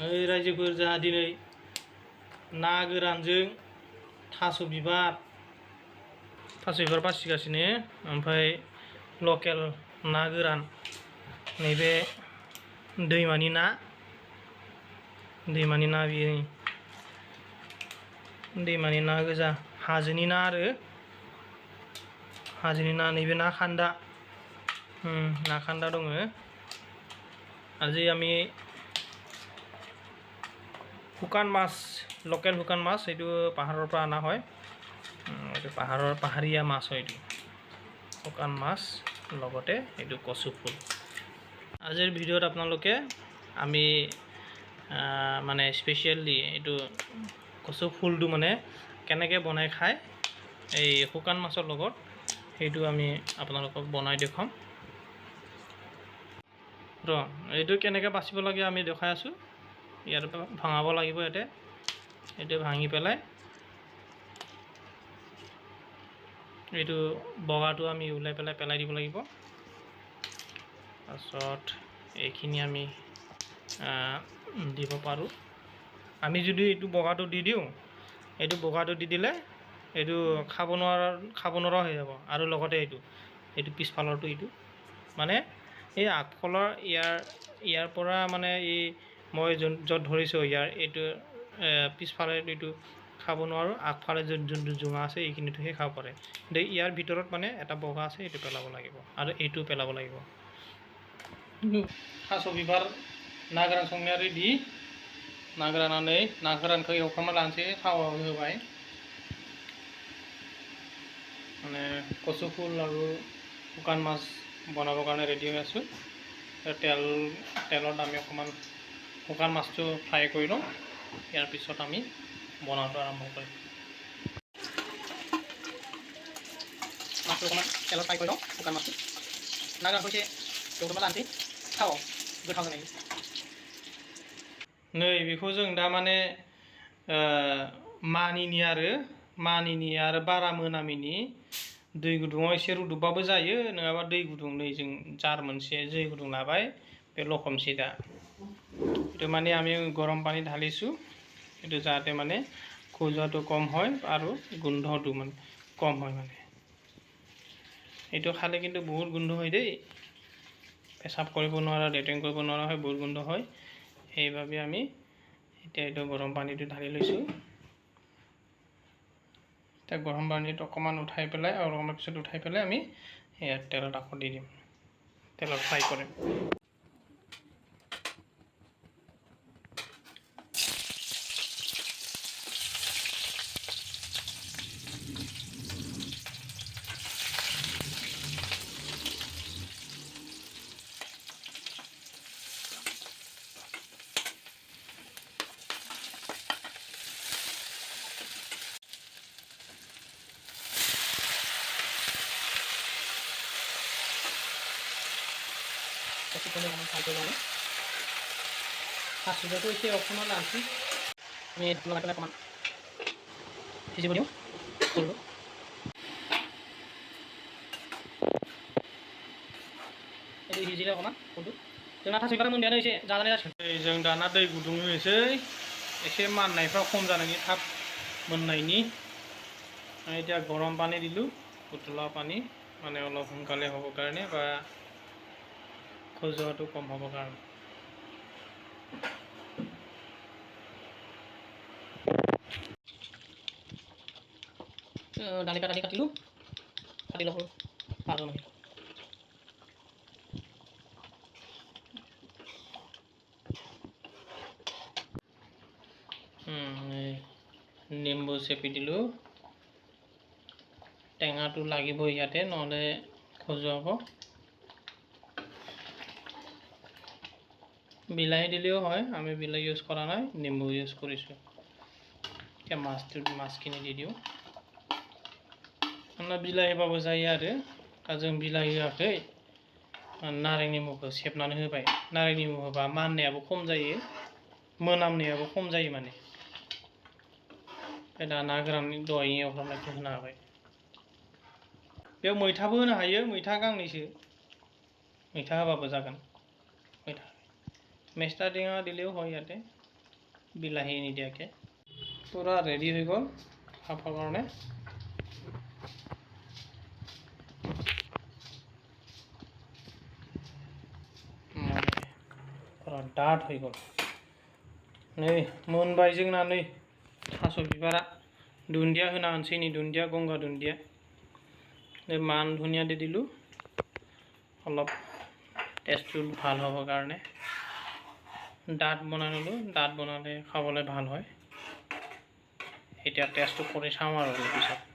रायजोफोर जोंहा दिनै ना गोरानजों थास' बिबार बासिगासिनो ओमफ्राय लकेल ना गोरान नैबे दैमानि ना बियो दैमानि ना गोजा हाजोनि ना आरो हाजोनि ना नैबे ना खान्दा दङ আজি আমি শুকান মাছ লোকেল শুকান মাছ এইটো পাহাৰৰ পৰা অনা হয় এইটো পাহাৰীয়া মাছ হয় এইটো শুকান মাছ লগতে এইটো কচু ফুল আজিৰ ভিডিঅ'ত আপোনালোকে আমি মানে স্পেশালি এইটো কচু ফুলটো মানে কেনেকৈ বনাই খায় এই শুকান মাছৰ লগত সেইটো আমি আপোনালোকক বনাই দেখাম এইটো কেনেকৈ বাছিব লাগে আমি দেখাই আছোঁ ইয়াৰ পৰা ভাঙাব লাগিব এইটো ভাঙি পেলাই এইটো বগাটো আমি উলাই পেলাই দিব লাগিব তাৰপিছত এইখিনি আমি দিব পাৰোঁ আমি যদি এইটো বগাটো দি দিওঁ এইটো বগাটো দি দিলে এইটো খাব নোৱাৰা হৈ যাব আৰু লগতে এইটো পিছফালৰটো এইটো মানে এই আগফালৰ ইয়াৰ পৰা মানে এই মই য'ত ধৰিছোঁ এইটো পিছফালে এইটো খাব নোৱাৰোঁ আগফালে যোনটো জোঙা আছে এইখিনিটোহে খাব পাৰে কিন্তু ইয়াৰ ভিতৰত মানে এটা বগা আছে এইটো পেলাব লাগিব আৰু এইটো পেলাব লাগিব थास' बिबार ना गोरान संनाया रेडि ना गोरानखौ एवफ्रामना लानोसै थावाव होबाय মানে কচু ফুল আৰু শুকান মাছ বনাবৰ কাৰণে ৰেডি হৈ আছোঁ তেলত আমি অকণমান শুকান মাছটো ফ্ৰাই কৰি লওঁ ইয়াৰ পিছত আমি বনাওঁটো আৰম্ভ কৰিম মাছটো অকণমান তেলত ফ্ৰাই কৰি লওঁ শুকান মাছটো ना गोरानखौ एसे एवफ्रामना लानोसै थावाव गोथाव जानायनि नै बेखौ जों दा माने मानिनि आरो बारा मोनामिनि दै गुदुङाव एसे रुदबबाबो जायो नङाबा दै गुदुं नै जों जार मोनसे दै गुदुं लाबाय बे लखमसै दा এইটো মানে আমি গৰম পানী ঢালিছোঁ এইটো যাতে মানে খজুৱাটো কম হয় আৰু গোন্ধটো মানে কম হয় মানে এইটো খালে কিন্তু বহুত গোন্ধ হয় দেই পেচাব কৰিব নোৱাৰা লেট্ৰিন কৰিব নোৱাৰা হয় বহুত গোন্ধ হয় সেইবাবে আমি এতিয়া এইটো গৰম পানীটো ঢালি লৈছোঁ এতিয়া গৰম পানীটো অকণমান উঠাই পেলাই আৰু অলপমান পিছত উঠাই পেলাই আমি ইয়াত তেলত আকৌ দি দিম তেলত ফ্ৰাই কৰিম थास'खौ एसे एवफ्रामना लानोसै আমি লগাই পেলাই অকণমান সিজিব দিওঁ ফুলটো এইটো সিজিলে অকণমান ফুলটো जोंना थास' बिबारा मोनबायानो एसे जाजानाय जासिगोन जों दाना दै गुदुं होनोसै एसे माननायफ्रा खम जानायनि थाब मोननायनि এতিয়া গৰম পানী দিলোঁ উতলা পানী মানে অলপ সোনকালে হ'বৰ কাৰণে বা খজুৱাটো কম হ'বৰ কাৰণে দালি কাটিলোঁ কাটি ল'ব আৰু নেম্বু চেপি দিলোঁ টেঙাটো লাগিব ইয়াতে নহ'লে খজুৱাব বিলাহী দিলেও হয় আমি বিলাহী ইউজ কৰা নাই নেম্বু ইউজ কৰিছোঁ এতিয়া মাছখিনি দি দিওঁ আমরা বিলাহিबाबो जायो आरो दा जों बिलाहि होआखै नारें निमुखौ सेबनानै होबाय नारें निमु होबा माननायाबो खम जायो मोनामनायाबो खम जायो माने दा ना गोराननि दहायनि एवफ्रामनायखौ होना होबाय बेयाव मैथाबो होनो हायो मैथा गांनैसो मैथा होबाबो जागोन मैथा मेस्टा टेঙা दिलेও হয় ইয়াতে বিলাহী নিদিয়াকৈ পূৰা ৰেডি হৈ গ'ল খাবৰ কাৰণে। परा डाट हो गल नै मोनबाय जोंना नै थास' बिबारा दुन्दिया होना होनसै नै दुन्दिया गंगार दुन्दिया नै मान धनिया दे दिलु अलप टेस्टটো ভাল হ'বৰ কাৰণে ডাট বনাই ললো ডাট বনালে খাবলৈ ভাল হয় এতিয়া টেষ্টটো কৰি চাম আৰু পিছত